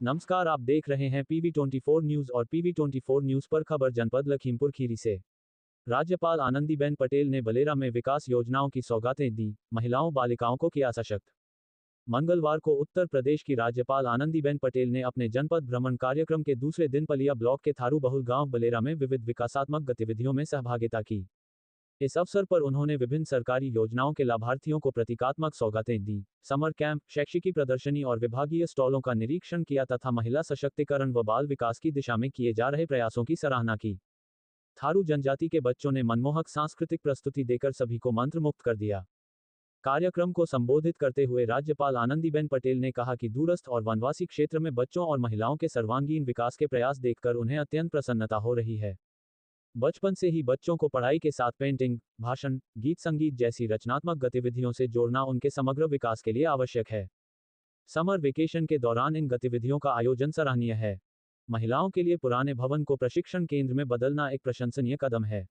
नमस्कार, आप देख रहे हैं PV24 न्यूज और PV24 न्यूज पर खबर जनपद लखीमपुर खीरी से। राज्यपाल आनंदीबेन पटेल ने बलेरा में विकास योजनाओं की सौगातें दी, महिलाओं बालिकाओं को किया सशक्त। मंगलवार को उत्तर प्रदेश की राज्यपाल आनंदीबेन पटेल ने अपने जनपद भ्रमण कार्यक्रम के दूसरे दिन पलिया ब्लॉक के थारू बहुल गांव बलेरा में विविध विकासात्मक गतिविधियों में सहभागिता की। इस अवसर पर उन्होंने विभिन्न सरकारी योजनाओं के लाभार्थियों को प्रतीकात्मक सौगातें दी, समर कैंप, शैक्षिकी प्रदर्शनी और विभागीय स्टॉलों का निरीक्षण किया तथा महिला सशक्तिकरण व बाल विकास की दिशा में किए जा रहे प्रयासों की सराहना की। थारू जनजाति के बच्चों ने मनमोहक सांस्कृतिक प्रस्तुति देकर सभी को मंत्रमुग्ध कर दिया। कार्यक्रम को संबोधित करते हुए राज्यपाल आनंदीबेन पटेल ने कहा कि दूरस्थ और वनवासी क्षेत्र में बच्चों और महिलाओं के सर्वांगीण विकास के प्रयास देखकर उन्हें अत्यंत प्रसन्नता हो रही है। बचपन से ही बच्चों को पढ़ाई के साथ पेंटिंग, भाषण, गीत संगीत जैसी रचनात्मक गतिविधियों से जोड़ना उनके समग्र विकास के लिए आवश्यक है। समर वेकेशन के दौरान इन गतिविधियों का आयोजन सराहनीय है। महिलाओं के लिए पुराने भवन को प्रशिक्षण केंद्र में बदलना एक प्रशंसनीय कदम है।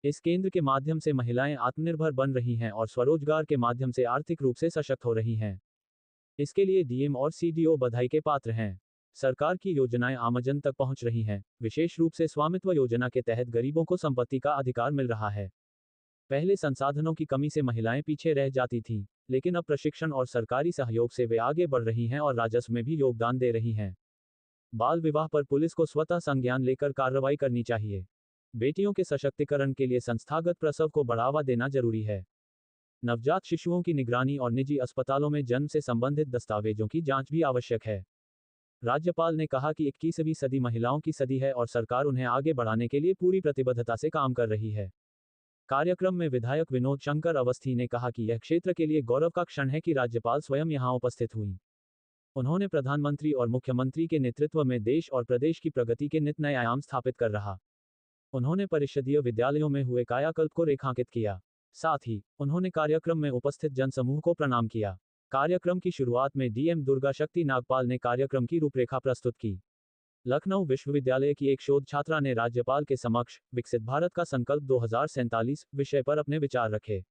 इस केंद्र के माध्यम से महिलाएं आत्मनिर्भर बन रही हैं और स्वरोजगार के माध्यम से आर्थिक रूप से सशक्त हो रही हैं। इसके लिए डीएम और सीडीओ बधाई के पात्र हैं। सरकार की योजनाएं आमजन तक पहुंच रही हैं, विशेष रूप से स्वामित्व योजना के तहत गरीबों को संपत्ति का अधिकार मिल रहा है। पहले संसाधनों की कमी से महिलाएं पीछे रह जाती थीं, लेकिन अब प्रशिक्षण और सरकारी सहयोग से वे आगे बढ़ रही हैं और राजस्व में भी योगदान दे रही हैं। बाल विवाह पर पुलिस को स्वतः संज्ञान लेकर कार्रवाई करनी चाहिए। बेटियों के सशक्तिकरण के लिए संस्थागत प्रसव को बढ़ावा देना जरूरी है। नवजात शिशुओं की निगरानी और निजी अस्पतालों में जन्म से संबंधित दस्तावेजों की जांच भी आवश्यक है। राज्यपाल ने कहा कि 21वीं सदी महिलाओं की सदी है और सरकार उन्हें आगे बढ़ाने के लिए पूरी प्रतिबद्धता से काम कर रही है। कार्यक्रम में विधायक विनोद शंकर अवस्थी ने कहा कि यह क्षेत्र के लिए गौरव का क्षण है कि राज्यपाल स्वयं यहां उपस्थित हुई। उन्होंने प्रधानमंत्री और मुख्यमंत्री के नेतृत्व में देश और प्रदेश की प्रगति के नित नए आयाम स्थापित कर रहा। उन्होंने परिषदीय विद्यालयों में हुए कायाकल्प को रेखांकित किया। साथ ही उन्होंने कार्यक्रम में उपस्थित जनसमूह को प्रणाम किया। कार्यक्रम की शुरुआत में डीएम दुर्गा शक्ति नागपाल ने कार्यक्रम की रूपरेखा प्रस्तुत की। लखनऊ विश्वविद्यालय की एक शोध छात्रा ने राज्यपाल के समक्ष विकसित भारत का संकल्प 2047 विषय पर अपने विचार रखे।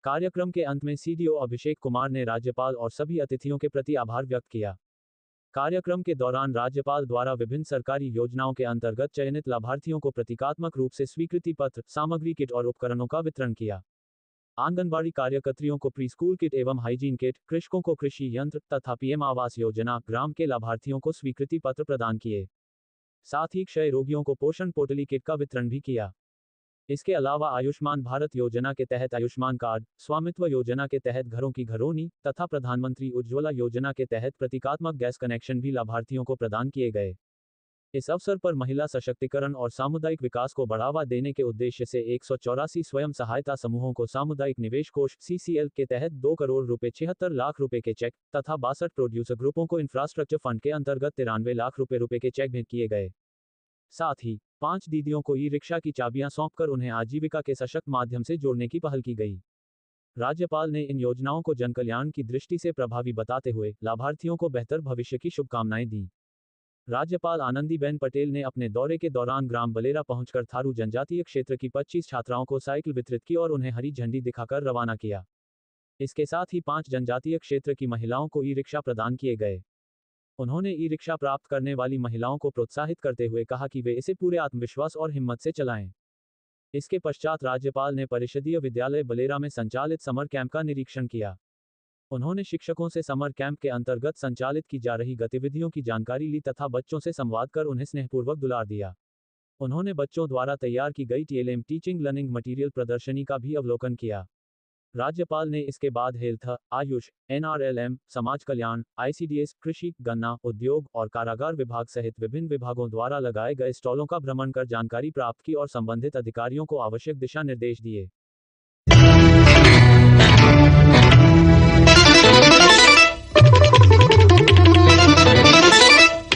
कार्यक्रम के अंत में सीडीओ अभिषेक कुमार ने राज्यपाल और सभी अतिथियों के प्रति आभार व्यक्त किया। कार्यक्रम के दौरान राज्यपाल द्वारा विभिन्न सरकारी योजनाओं के अंतर्गत चयनित लाभार्थियों को प्रतीकात्मक रूप से स्वीकृति पत्र, सामग्री किट और उपकरणों का वितरण किया। आंगनबाड़ी कार्यकर्त्रियों को प्री स्कूल किट एवं हाइजीन किट, कृषकों को कृषि यंत्र तथा पीएम आवास योजना ग्राम के लाभार्थियों को स्वीकृति पत्र प्रदान किए। साथ ही क्षय रोगियों को पोषण पोटली किट का वितरण भी किया। इसके अलावा आयुष्मान भारत योजना के तहत आयुष्मान कार्ड, स्वामित्व योजना के तहत घरों की घरौनी तथा प्रधानमंत्री उज्ज्वला योजना के तहत प्रतीकात्मक गैस कनेक्शन भी लाभार्थियों को प्रदान किए गए। इस अवसर पर महिला सशक्तिकरण और सामुदायिक विकास को बढ़ावा देने के उद्देश्य से 184 स्वयं सहायता समूहों को सामुदायिक निवेश कोष CCL के तहत 2 करोड़ रुपए 76 लाख रुपए के चेक तथा 62 प्रोड्यूसर ग्रुपों को इंफ्रास्ट्रक्चर फंड के अंतर्गत 93 लाख रुपए के चेक भेंट किए गए। साथ ही 5 दीदियों को ई-रिक्शा की चाबियां सौंपकर उन्हें आजीविका के सशक्त माध्यम से जोड़ने की पहल की गई। राज्यपाल ने इन योजनाओं को जनकल्याण की दृष्टि से प्रभावी बताते हुए लाभार्थियों को बेहतर भविष्य की शुभकामनाएं दी। राज्यपाल आनंदीबेन पटेल ने अपने दौरे के दौरान ग्राम बलेरा पहुंचकर थारू जनजातीय क्षेत्र की 25 छात्राओं को साइकिल वितरित की और उन्हें हरी झंडी दिखाकर रवाना किया। इसके साथ ही 5 जनजातीय क्षेत्र की महिलाओं को ई-रिक्शा प्रदान किए गए। उन्होंने ई-रिक्शा प्राप्त करने वाली महिलाओं को प्रोत्साहित करते हुए कहा कि वे इसे पूरे आत्मविश्वास और हिम्मत से चलाएं। इसके पश्चात राज्यपाल ने परिषदीय विद्यालय बलेरा में संचालित समर कैंप का निरीक्षण किया। उन्होंने शिक्षकों से समर कैंप के अंतर्गत संचालित की जा रही गतिविधियों की जानकारी ली तथा बच्चों से संवाद कर उन्हें स्नेहपूर्वक दुलार दिया। उन्होंने बच्चों द्वारा तैयार की गई TLM टीचिंग लर्निंग मटीरियल प्रदर्शनी का भी अवलोकन किया। राज्यपाल ने इसके बाद हेल्थ, आयुष, NRLM, समाज कल्याण, ICDS, कृषि, गन्ना, उद्योग और कारागार विभाग सहित विभिन्न विभागों द्वारा लगाए गए स्टॉलों का भ्रमण कर जानकारी प्राप्त की और संबंधित अधिकारियों को आवश्यक दिशा निर्देश दिए।